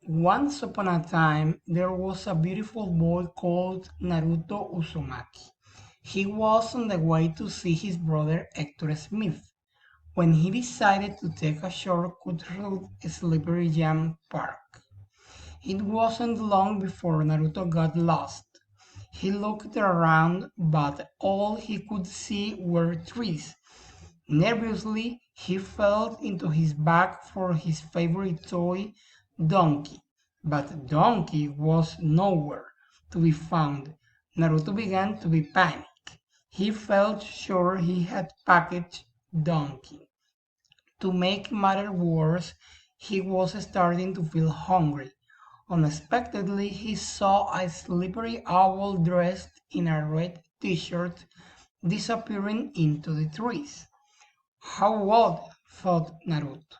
Once upon a time, there was a beautiful boy called Naruto Uzumaki. He was on the way to see his brother Hector Smith when he decided to take a shortcut through Slippery Jam Park. It wasn't long before Naruto got lost. He looked around, but all he could see were trees. Nervously, he felt into his bag for his favorite toy, Donkey. But Donkey was nowhere to be found. Naruto began to be panicked. He felt sure he had packaged Donkey. To make matters worse, he was starting to feel hungry. Unexpectedly, he saw a slippery owl dressed in a red t-shirt disappearing into the trees. How odd, thought Naruto.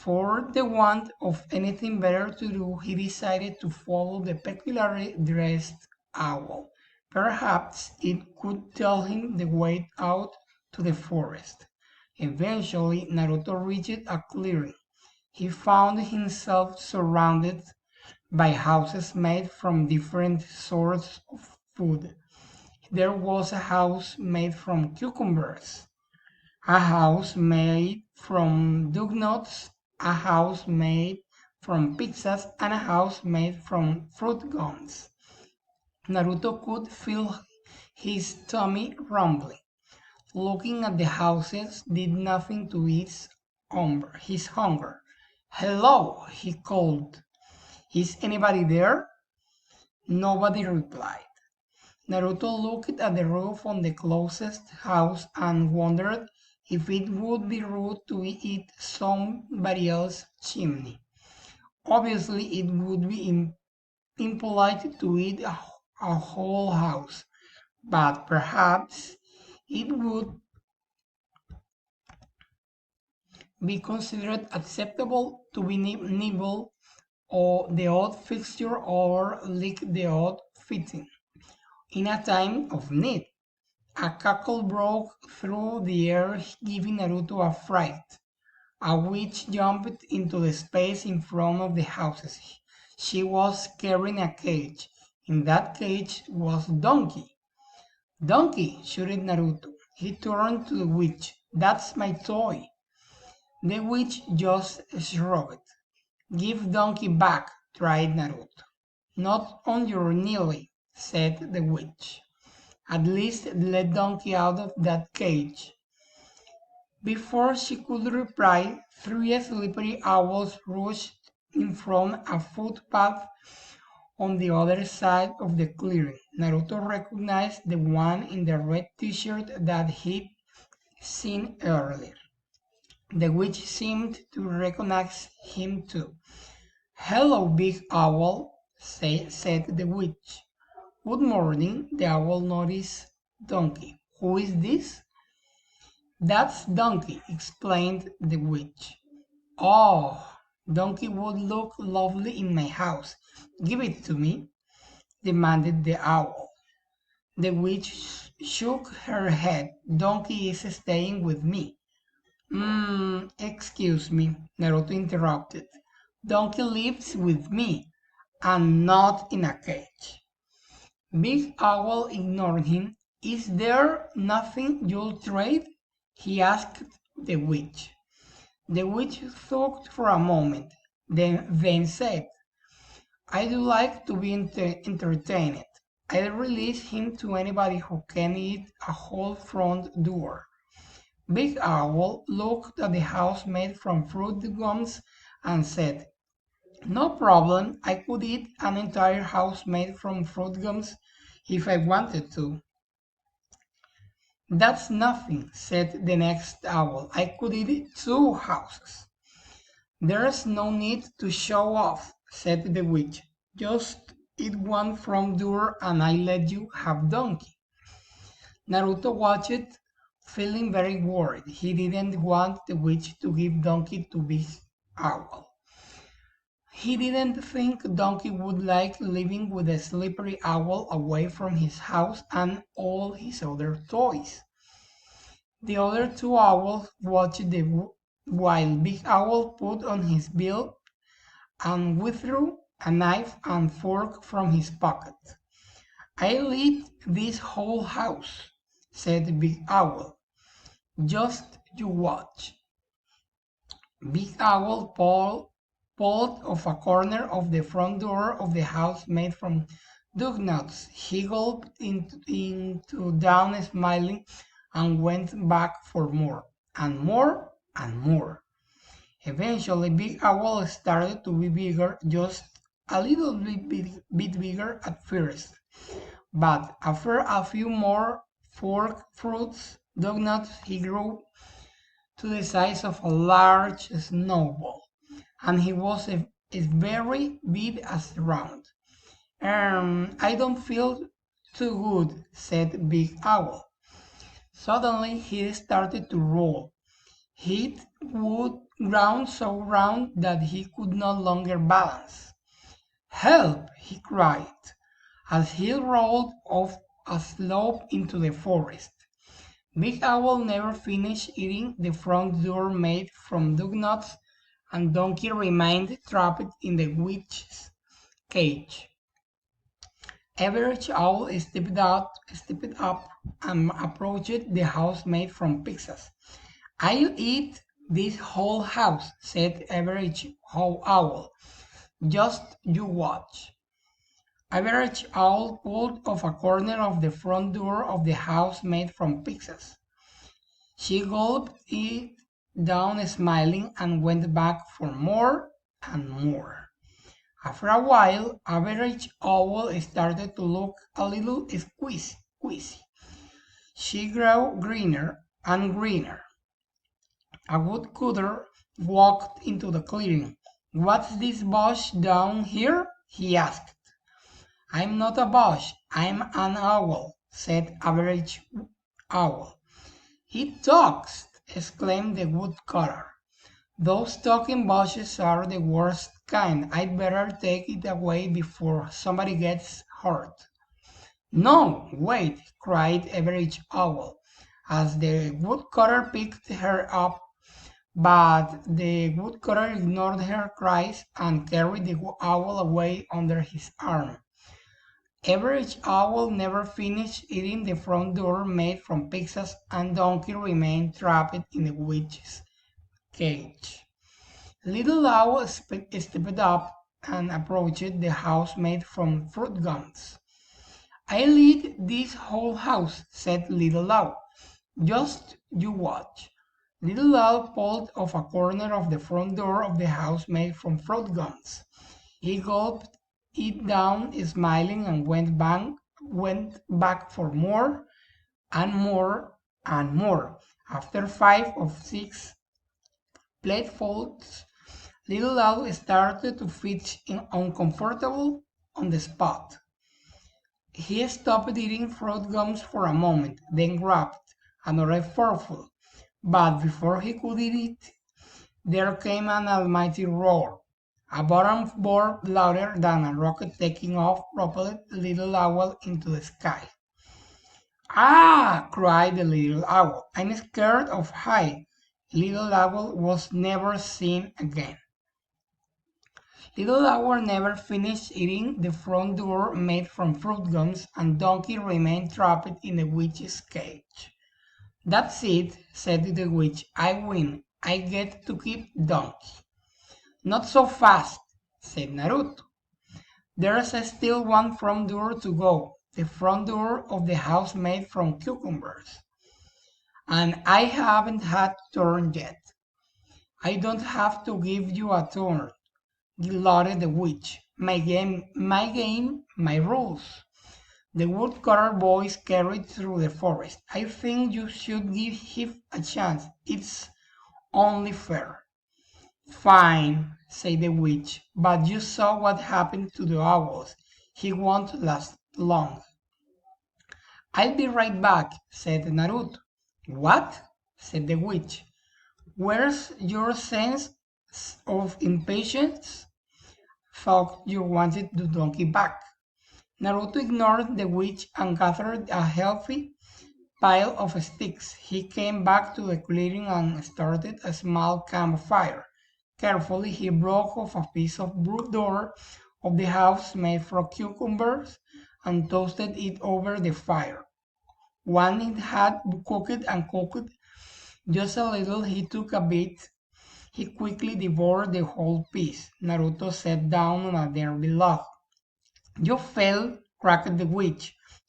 For the want of anything better to do, he decided to follow the peculiarly dressed owl. Perhaps it could tell him the way out to the forest. Eventually, Naruto reached a clearing. He found himself surrounded by houses made from different sorts of food. There was a house made from cucumbers, a house made from donuts, a house made from pizzas, and a house made from fruit gums. Naruto could feel his tummy rumbling. Looking at the houses did nothing to ease his hunger. "Hello!" he called. "Is anybody there?" Nobody replied. Naruto looked at the roof on the closest house and wondered if it would be rude to eat somebody else's chimney. Obviously, it would be impolite to eat a whole house, but perhaps it would be considered acceptable to be nibble or the odd fixture or lick the odd fitting. In a time of need, a cackle broke through the air, giving Naruto a fright. A witch jumped into the space in front of the houses. She was carrying a cage. In that cage was Donkey. "Donkey!" shouted Naruto. He turned to the witch. "That's my toy." The witch just shrugged. "Give Donkey back," cried Naruto. "Not on your kneeling," said the witch. "At least let Donkey out of that cage." Before she could reply, three slippery owls rushed in from a footpath on the other side of the clearing. Naruto recognized the one in the red t-shirt that he'd seen earlier. The witch seemed to recognize him too. "Hello, Big Owl," said the witch. "Good morning." The owl noticed Donkey. "Who is this?" "That's Donkey," explained the witch. "Oh, Donkey would look lovely in my house. Give it to me," demanded the owl. The witch shook her head. "Donkey is staying with me." Excuse me," Naruto interrupted. "Donkey lives with me, and not in a cage." Big Owl ignored him. "Is there nothing you'll trade?" he asked the witch. The witch thought for a moment, then said, "I'd like to be entertained. I'll release him to anybody who can eat a whole front door." Big Owl looked at the house made from fruit gums and said, "No problem, I could eat an entire house made from fruit gums if I wanted to." "That's nothing," said the next owl. "I could eat two houses." "There's no need to show off," said the witch. "Just eat one front door and I let you have Donkey." Naruto watched, feeling very worried. He didn't want the witch to give Donkey to Big Owl. He didn't think Donkey would like living with a slippery owl away from his house and all his other toys. The other two owls watched while Big Owl put on his bill and withdrew a knife and fork from his pocket. "I'll eat this whole house," said Big Owl. "Just you watch." Big Owl pulled off a corner of the front door of the house made from dough-nuts. He gulped into down smiling and went back for more, and more, and more. Eventually, Big Owl started to be bigger, just a little bit bigger at first. But after a few more fork fruits, dough-nuts, he grew to the size of a large snowball, and he was as very big as round. I don't feel too good," said Big Owl. Suddenly he started to roll. He hit wood ground so round that he could no longer balance. "Help!" he cried, as he rolled off a slope into the forest. Big Owl never finished eating the front door made from dough-nuts, and Donkey remained trapped in the witch's cage. Average Owl stepped up and approached the house made from pizzas. "I'll eat this whole house," said Average Owl. "Just you watch." Average Owl pulled off a corner of the front door of the house made from pizzas. She gulped it down smiling and went back for more and more. After a while, Average Owl started to look a little squeezy. She grew greener and greener. A woodcutter walked into the clearing. "What's this bush down here?" he asked. "I'm not a bush, I'm an owl," said Average Owl. "It talks!" exclaimed the woodcutter. "Those talking bushes are the worst kind. I'd better take it away before somebody gets hurt." "No, wait!" cried Average Owl, as the woodcutter picked her up, but the woodcutter ignored her cries and carried the owl away under his arm. Average Owl never finished eating the front door made from pizzas, and Donkey remained trapped in the witch's cage. Little Owl stepped up and approached the house made from fruit gums. "I'll eat this whole house," said Little Owl. "Just you watch." Little Owl pulled off a corner of the front door of the house made from fruit gums. He gulped it down, smiling, and went back for more and more and more. After 5 or 6 platefuls, Little Owl started to feel uncomfortable on the spot. He stopped eating fruit gums for a moment, then grabbed another forkful. But before he could eat it, there came an almighty roar. A bottom board louder than a rocket taking off propelled Little Owl into the sky. "Ah!" cried the Little Owl. "I'm scared of heights." Little Owl was never seen again. Little Owl never finished eating the front door made from fruit gums, and Donkey remained trapped in the witch's cage. "That's it," said the witch. "I win. I get to keep Donkey." "Not so fast," said Naruto. "There's still one front door to go, the front door of the house made from cucumbers. And I haven't had turn yet." "I don't have to give you a turn," gloated the witch. My game, my rules." The woodcutter voice carried through the forest. "I think you should give him a chance. It's only fair." "Fine," said the witch, "but you saw what happened to the owls. He won't last long." "I'll be right back," said Naruto. "What?" said the witch. "Where's your sense of impatience? Thought you wanted the donkey back." Naruto ignored the witch and gathered a healthy pile of sticks. He came back to the clearing and started a small campfire. Carefully, he broke off a piece of wood door of the house made from cucumbers and toasted it over the fire. When it had cooked and cooked just a little, he took a bite. He quickly devoured the whole piece. Naruto sat down on a nearby log. "You failed," cracked the witch.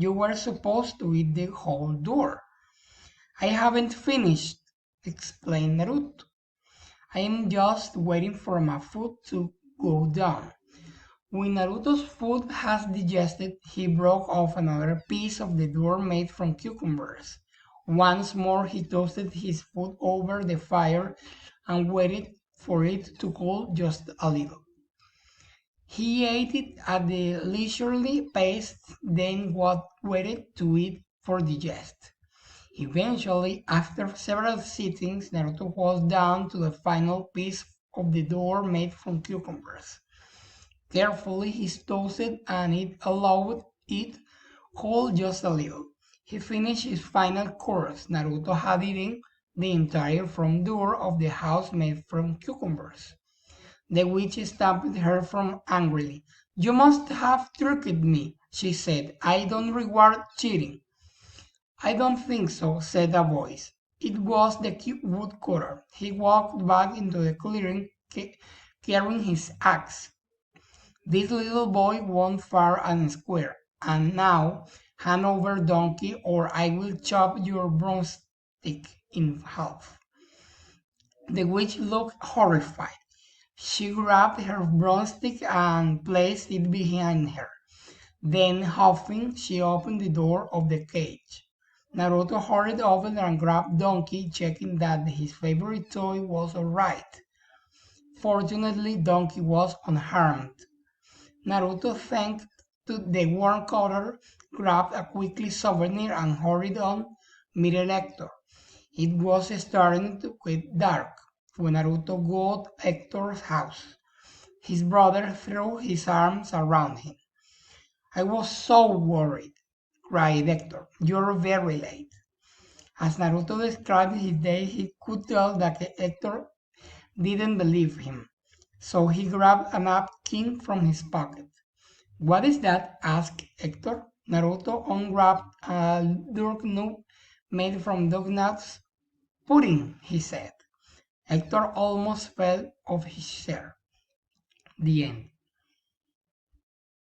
"You were supposed to eat the whole door." "I haven't finished," explained Naruto. "I am just waiting for my food to go down." When Naruto's food has digested, he broke off another piece of the door made from cucumbers. Once more he toasted his food over the fire and waited for it to cool just a little. He ate it at a leisurely pace, then waited to eat for digest. Eventually, after several sittings, Naruto was down to the final piece of the door made from cucumbers. Carefully, he toasted and it allowed it cool just a little. He finished his final course. Naruto had eaten the entire front door of the house made from cucumbers. The witch stamped her from angrily. "You must have tricked me," she said. "I don't reward cheating." "I don't think so," said a voice. It was the woodcutter. He walked back into the clearing, carrying his axe. "This little boy won't fair and square. And now, hand over donkey, or I will chop your broomstick in half." The witch looked horrified. She grabbed her broomstick and placed it behind her. Then, huffing, she opened the door of the cage. Naruto hurried over and grabbed Donkey, checking that his favorite toy was all right. Fortunately, Donkey was unharmed. Naruto thanked the worm cutter, grabbed a quickly souvenir, and hurried on, meeting Hector. It was starting to get dark when Naruto got Hector's house. His brother threw his arms around him. "I was so worried," cried Hector. "You're very late." As Naruto described his day, he could tell that Hector didn't believe him. So he grabbed a napkin from his pocket. "What is that?" asked Hector. Naruto unwrapped a doorknob made from doughnut pudding, he said. Hector almost fell off his chair. The end.